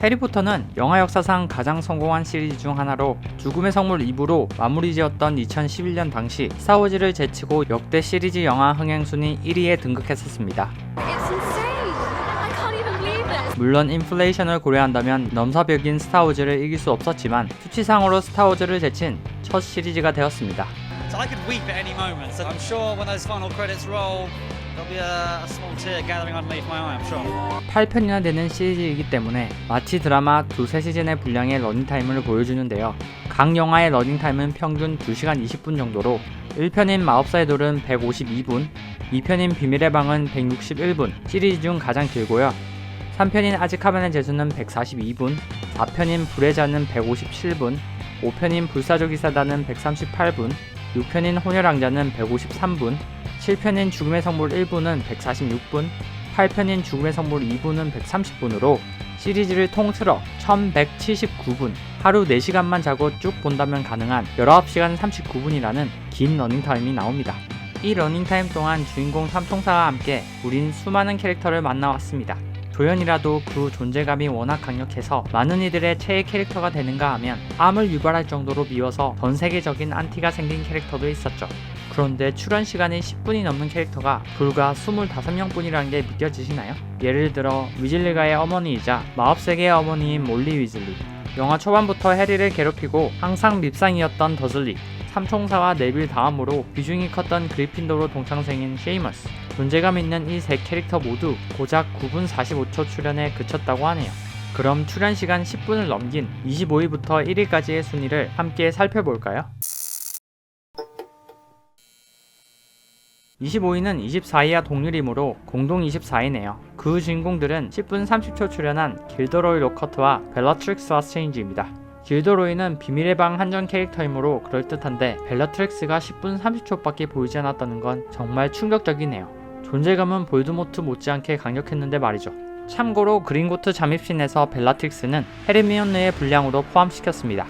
해리포터는 영화 역사상 가장 성공한 시리즈 중 하나로 죽음의 성물 2부로 마무리지었던 2011년 당시 스타워즈를 제치고 역대 시리즈 영화 흥행 순위 1위에 등극했었습니다. 물론 인플레이션을 고려한다면 넘사벽인 스타워즈를 이길 수 없었지만 수치상으로 스타워즈를 제친 첫 시리즈가 되었습니다. So I could weep at any moment. So I'm sure when those final credits roll, there'll be a small tear gathering underneath my eye, I'm sure. 8편이나 되는 시리즈이기 때문에 마치 드라마 두세 시즌의 분량의 러닝타임을 보여주는데요. 각 영화의 러닝타임은 평균 2시간 20분 정도로 1편인 마법사의 돌은 152분, 2편인 비밀의 방은 161분, 시리즈 중 가장 길고요. 3편인 아즈카반의 제수는 142분, 4편인 불의 잔은 157분, 5편인 불사조기 사단은 138분, 6편인 혼혈왕자는 153분, 7편인 죽음의 성물 1부는 146분, 8편인 죽음의 성물 2부는 130분으로 시리즈를 통틀어 1179분, 하루 4시간만 자고 쭉 본다면 가능한 19시간 39분이라는 긴 러닝타임이 나옵니다. 이 러닝타임 동안 주인공 삼총사와 함께 우린 수많은 캐릭터를 만나왔습니다. 조연이라도 그 존재감이 워낙 강력해서 많은 이들의 최애 캐릭터가 되는가 하면 암을 유발할 정도로 미워서 전 세계적인 안티가 생긴 캐릭터도 있었죠. 그런데 출연 시간이 10분이 넘는 캐릭터가 불과 25명뿐이라는 게 믿겨지시나요? 예를 들어 위즐리가의 어머니이자 마법세계의 어머니인 몰리 위즐리, 영화 초반부터 해리를 괴롭히고 항상 밉상이었던 더즐리, 삼총사와 네빌 다음으로 비중이 컸던 그리핀도로 동창생인 쉐이머스, 존재감 있는 이 세 캐릭터 모두 고작 9분 45초 출연에 그쳤다고 하네요. 그럼 출연 시간 10분을 넘긴 25위부터 1위까지의 순위를 함께 살펴볼까요? 25위는 24위와 동률이므로 공동 24위네요. 그 주인공들은 10분 30초 출연한 길더로이 로커트와 벨라트릭스 스트레인지입니다. 길더로이는 비밀의 방 한정 캐릭터이므로 그럴듯한데 벨라트릭스가 10분 30초밖에 보이지 않았다는 건 정말 충격적이네요. 존재감은 볼드모트 못지않게 강력했는데 말이죠. 참고로 그린고트 잠입신에서 벨라트릭스는 헤르미온느의 분량으로 포함시켰습니다.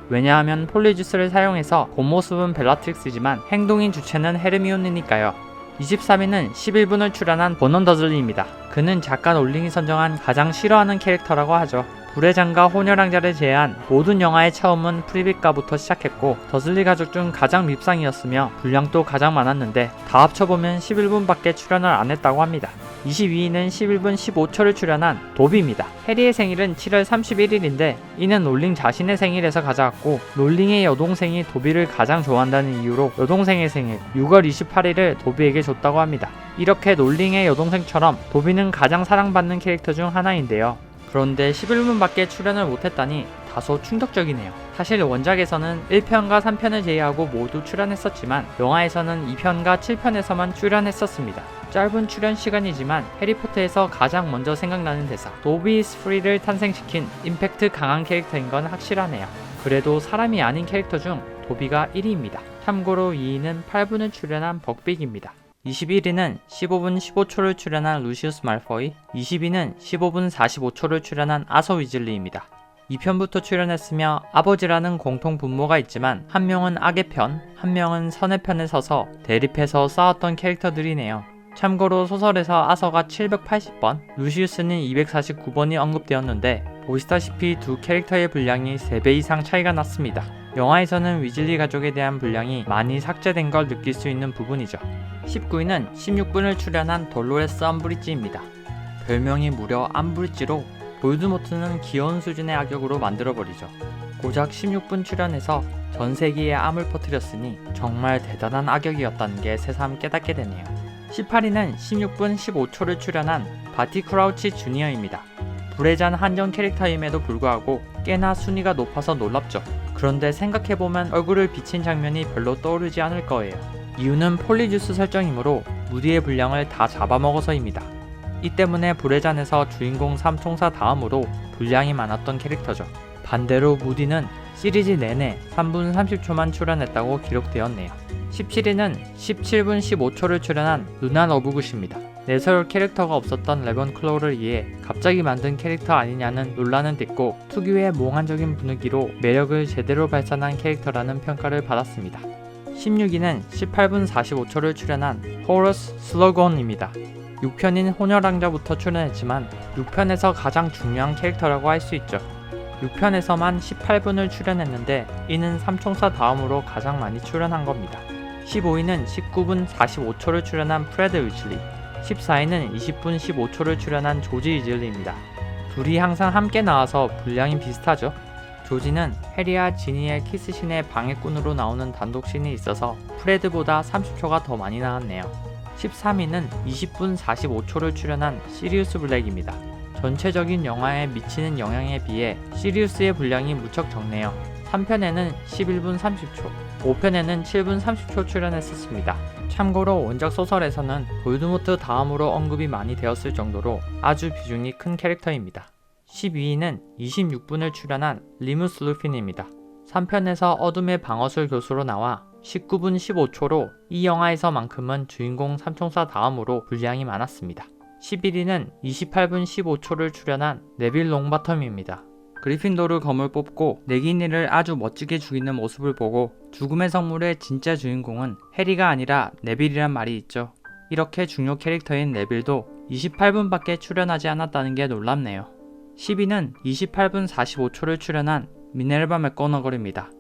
왜냐하면 폴리주스를 사용해서 겉모습은 벨라트릭스지만 행동인 주체는 헤르미온느니까요. 23위는 11분을 출연한 버넌 더즐리입니다. 그는 작가 롤링이 선정한 가장 싫어하는 캐릭터라고 하죠. 불의 잔과 혼혈왕자를 제외한 모든 영화의 처음은 프리빗가부터 시작했고 더즐리 가족 중 가장 밉상이었으며 분량도 가장 많았는데 다 합쳐보면 11분밖에 출연을 안 했다고 합니다. 22위는 11분 15초를 출연한 도비입니다. 해리의 생일은 7월 31일인데 이는 롤링 자신의 생일에서 가져왔고 롤링의 여동생이 도비를 가장 좋아한다는 이유로 여동생의 생일 6월 28일을 도비에게 줬다고 합니다. 이렇게 롤링의 여동생처럼 도비는 가장 사랑받는 캐릭터 중 하나인데요. 그런데 11분밖에 출연을 못했다니 다소 충격적이네요. 사실 원작에서는 1편과 3편을 제외하고 모두 출연했었지만 영화에서는 2편과 7편에서만 출연했었습니다. 짧은 출연 시간이지만 해리포터에서 가장 먼저 생각나는 대사 도비 is free를 탄생시킨 임팩트 강한 캐릭터인 건 확실하네요. 그래도 사람이 아닌 캐릭터 중 도비가 1위입니다. 참고로 2위는 8분을 출연한 벅빅입니다. 21위는 15분 15초를 출연한 루시우스 말포이, 20위는 15분 45초를 출연한 아서 위즐리입니다. 2편부터 출연했으며 아버지라는 공통 분모가 있지만 한 명은 악의 편, 한 명은 선의 편에 서서 대립해서 싸웠던 캐릭터들이네요. 참고로 소설에서 아서가 780번, 루시우스는 249번이 언급되었는데 보시다시피 두 캐릭터의 분량이 3배 이상 차이가 났습니다. 영화에서는 위즐리 가족에 대한 분량이 많이 삭제된 걸 느낄 수 있는 부분이죠. 19위는 16분을 출연한 돌로레스 암브리지입니다. 별명이 무려 암브리지로 볼드모트는 귀여운 수준의 악역으로 만들어버리죠. 고작 16분 출연해서 전 세계에 암을 퍼뜨렸으니 정말 대단한 악역이었다는 게 새삼 깨닫게 되네요. 18위는 16분 15초를 출연한 바티 크라우치 주니어입니다. 불의 잔 한정 캐릭터임에도 불구하고 꽤나 순위가 높아서 놀랍죠. 그런데 생각해보면 얼굴을 비친 장면이 별로 떠오르지 않을 거예요. 이유는 폴리주스 설정이므로 무디의 분량을 다 잡아먹어서입니다. 이 때문에 불의 잔에서 주인공 삼총사 다음으로 분량이 많았던 캐릭터죠. 반대로 무디는 시리즈 내내 3분 30초만 출연했다고 기록되었네요. 17위는 17분 15초를 출연한 루나 러브굿입니다. 내세울 캐릭터가 없었던 레번클로우를 위해 갑자기 만든 캐릭터 아니냐는 논란은 됐고 특유의 몽환적인 분위기로 매력을 제대로 발산한 캐릭터라는 평가를 받았습니다. 16위는 18분 45초를 출연한 호러스 슬러건입니다. 6편인 호녀랑자부터 출연했지만 6편에서 가장 중요한 캐릭터라고 할 수 있죠. 6편에서만 18분을 출연했는데 이는 삼총사 다음으로 가장 많이 출연한 겁니다. 15위는 19분 45초를 출연한 프레드 위즐리, 14위는 20분 15초를 출연한 조지 위즐리입니다. 둘이 항상 함께 나와서 분량이 비슷하죠. 조지는 해리와 지니의 키스신의 방해꾼으로 나오는 단독신이 있어서 프레드보다 30초가 더 많이 나왔네요. 13위는 20분 45초를 출연한 시리우스 블랙입니다. 전체적인 영화에 미치는 영향에 비해 시리우스의 분량이 무척 적네요. 3편에는 11분 30초, 5편에는 7분 30초 출연했었습니다. 참고로 원작 소설에서는 볼드모트 다음으로 언급이 많이 되었을 정도로 아주 비중이 큰 캐릭터입니다. 12위는 26분을 출연한 리무스 루핀입니다. 3편에서 어둠의 방어술 교수로 나와 19분 15초로 이 영화에서만큼은 주인공 삼총사 다음으로 분량이 많았습니다. 11위는 28분 15초를 출연한 네빌 롱바텀입니다. 그리핀도르 검을 뽑고 네기니를 아주 멋지게 죽이는 모습을 보고 죽음의 성물의 진짜 주인공은 해리가 아니라 네빌이란 말이 있죠. 이렇게 중요 캐릭터인 네빌도 28분밖에 출연하지 않았다는 게 놀랍네요. 10위는 28분 45초를 출연한 미네르바 맥거너걸입니다.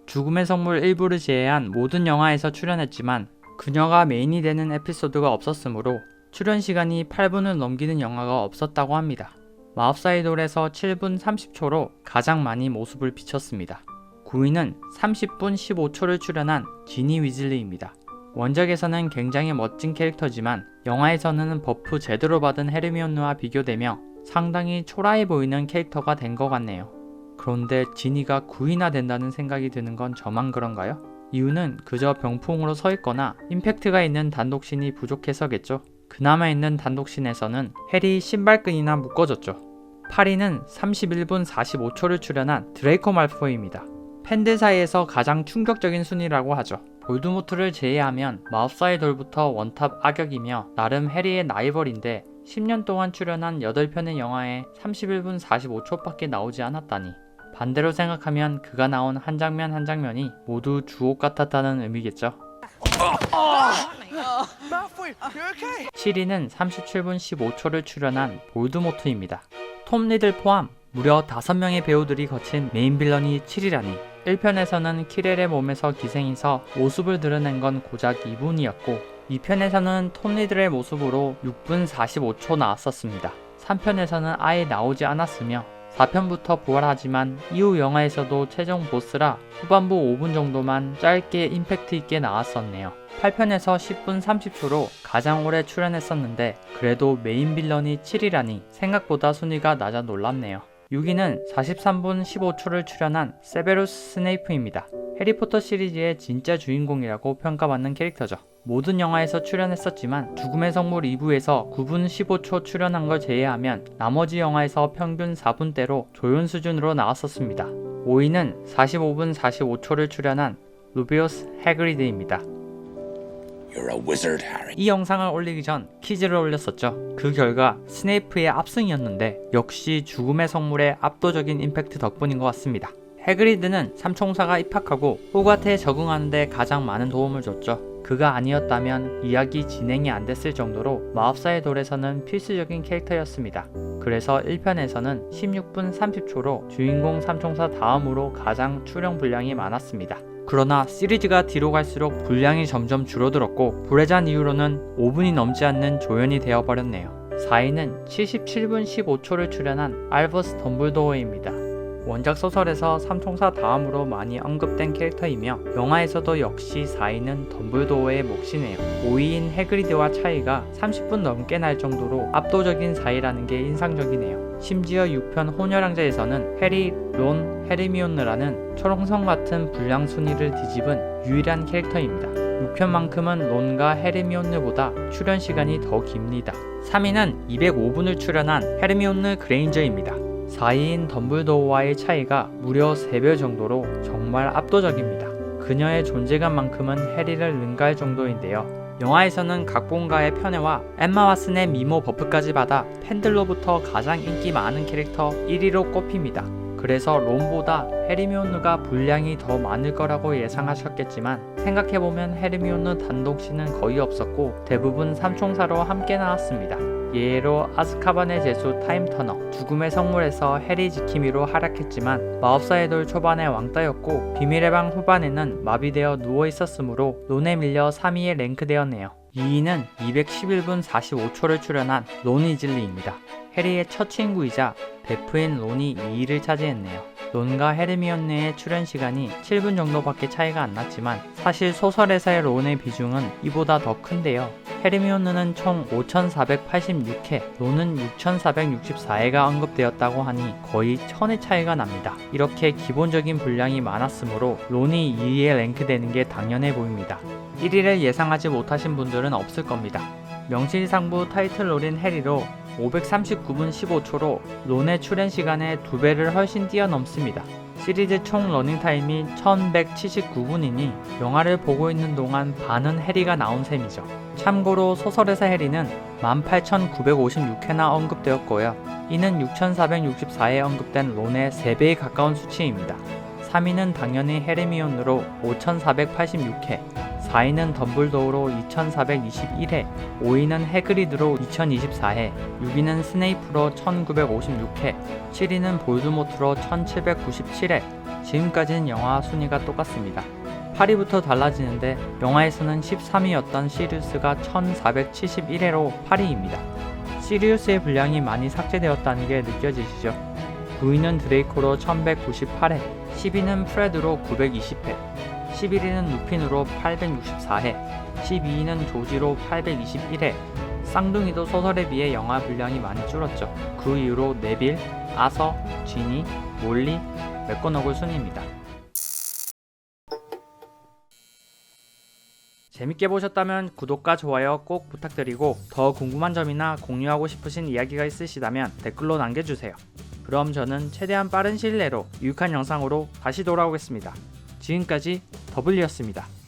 죽음의 성물 일부를 제외한 모든 영화에서 출연했지만 그녀가 메인이 되는 에피소드가 없었으므로 출연 시간이 8분을 넘기는 영화가 없었다고 합니다. 마법사의 돌에서 7분 30초로 가장 많이 모습을 비췄습니다. 9위는 30분 15초를 출연한 지니 위즐리입니다. 원작에서는 굉장히 멋진 캐릭터지만 영화에서는 버프 제대로 받은 헤르미온느와 비교되며 상당히 초라해 보이는 캐릭터가 된 것 같네요. 그런데 지니가 9위나 된다는 생각이 드는 건 저만 그런가요? 이유는 그저 병풍으로 서 있거나 임팩트가 있는 단독신이 부족해서겠죠. 그나마 있는 단독신에서는 해리 신발끈이나 묶어줬죠. 8위는 31분 45초를 출연한 드레이코 말포이입니다. 팬들 사이에서 가장 충격적인 순위라고 하죠. 볼드모트를 제외하면 마법사의 돌부터 원탑 악역이며 나름 해리의 라이벌인데 10년 동안 출연한 8편의 영화에 31분 45초밖에 나오지 않았다니. 반대로 생각하면 그가 나온 한 장면 한 장면이 모두 주옥 같았다는 의미겠죠. 7위는 37분 15초를 출연한 볼드모트입니다. 톰 리들 포함 무려 5명의 배우들이 거친 메인 빌런이 7위라니. 1편에서는 키렐의 몸에서 기생해서 모습을 드러낸 건 고작 2분이었고 2편에서는 톰 리들의 모습으로 6분 45초 나왔었습니다. 3편에서는 아예 나오지 않았으며 4편부터 부활하지만 이후 영화에서도 최종 보스라 후반부 5분 정도만 짧게 임팩트 있게 나왔었네요. 8편에서 10분 30초로 가장 오래 출연했었는데 그래도 메인 빌런이 7위라니 생각보다 순위가 낮아 놀랍네요. 6위는 43분 15초를 출연한 세베루스 스네이프입니다. 해리포터 시리즈의 진짜 주인공이라고 평가받는 캐릭터죠. 모든 영화에서 출연했었지만 죽음의 성물 2부에서 9분 15초 출연한 걸 제외하면 나머지 영화에서 평균 4분대로 조연 수준으로 나왔었습니다. 5위는 45분 45초를 출연한 루비우스 해그리드입니다. You're a wizard, Harry. 이 영상을 올리기 전 퀴즈를 올렸었죠. 그 결과 스네이프의 압승이었는데 역시 죽음의 성물의 압도적인 임팩트 덕분인 것 같습니다. 해그리드는 삼총사가 입학하고 호가트에 적응하는데 가장 많은 도움을 줬죠. 그가 아니었다면 이야기 진행이 안 됐을 정도로 마법사의 돌에서는 필수적인 캐릭터였습니다. 그래서 1편에서는 16분 30초로 주인공 삼총사 다음으로 가장 출연 분량이 많았습니다. 그러나 시리즈가 뒤로 갈수록 분량이 점점 줄어들었고 불의 잔 이후로는 5분이 넘지 않는 조연이 되어버렸네요. 4위는 77분 15초를 출연한 알버스 덤블도어입니다. 원작 소설에서 삼총사 다음으로 많이 언급된 캐릭터이며 영화에서도 역시 4위는 덤블도어의 몫이네요. 5위인 해그리드와 차이가 30분 넘게 날 정도로 압도적인 4위라는 게 인상적이네요. 심지어 6편 호녀랑자에서는 해리, 론, 헤르미온느라는 초롱성 같은 분량 순위를 뒤집은 유일한 캐릭터입니다. 6편만큼은 론과 헤르미온느보다 출연 시간이 더 깁니다. 3위는 205분을 출연한 헤르미온느 그레인저입니다. 4위인 덤블도어와의 차이가 무려 3배 정도로 정말 압도적입니다. 그녀의 존재감만큼은 해리를 능가할 정도인데요. 영화에서는 각본가의 편애와 엠마 왓슨의 미모 버프까지 받아 팬들로부터 가장 인기 많은 캐릭터 1위로 꼽힙니다. 그래서 론보다 헤르미온느가 분량이 더 많을 거라고 예상하셨겠지만 생각해보면 헤르미온느 단독신은 거의 없었고 대부분 삼총사로 함께 나왔습니다. 예로 아즈카반의 제수 타임터너, 죽음의 성물에서 해리 지키미로 활약했지만 마법사의 돌 초반에 왕따였고 비밀의 방 후반에는 마비되어 누워있었으므로 론에 밀려 3위에 랭크되었네요. 2위는 211분 45초를 출연한 론 위즐리입니다. 해리의 첫 친구이자 베프인 론이 2위를 차지했네요. 론과 헤르미온느의 출연 시간이 7분 정도밖에 차이가 안 났지만 사실 소설에서의 론의 비중은 이보다 더 큰데요. 헤르미온느는 총 5486회, 론은 6464회가 언급되었다고 하니 거의 1000의 차이가 납니다. 이렇게 기본적인 분량이 많았으므로 론이 2위에 랭크되는 게 당연해 보입니다. 1위를 예상하지 못하신 분들은 없을 겁니다. 명실상부 타이틀롤인 해리로 539분 15초로 론의 출연 시간의 2배를 훨씬 뛰어넘습니다. 시리즈 총 러닝타임이 1179분이니 영화를 보고 있는 동안 반은 해리가 나온 셈이죠. 참고로 소설에서 해리는 18,956회나 언급되었고요. 이는 6,464에 언급된 론의 3배에 가까운 수치입니다. 3위는 당연히 헤르미온느로 5,486회, 4위는 덤블도어로 2421회, 5위는 해그리드로 2024회, 6위는 스네이프로 1956회, 7위는 볼드모트로 1797회. 지금까지는 영화 순위가 똑같습니다. 8위부터 달라지는데 영화에서는 13위였던 시리우스가 1471회로 8위입니다. 시리우스의 분량이 많이 삭제되었다는 게 느껴지시죠? 9위는 드레이코로 1198회, 10위는 프레드로 920회, 11위는 루핀으로 864회, 12위는 조지로 821회. 쌍둥이도 소설에 비해 영화 분량이 많이 줄었죠. 그 이후로 네빌, 아서, 지니, 몰리, 맥고너글 순입니다. 재밌게 보셨다면 구독과 좋아요 꼭 부탁드리고 더 궁금한 점이나 공유하고 싶으신 이야기가 있으시다면 댓글로 남겨주세요. 그럼 저는 최대한 빠른 시일 내로 유익한 영상으로 다시 돌아오겠습니다. 지금까지 더블리였습니다.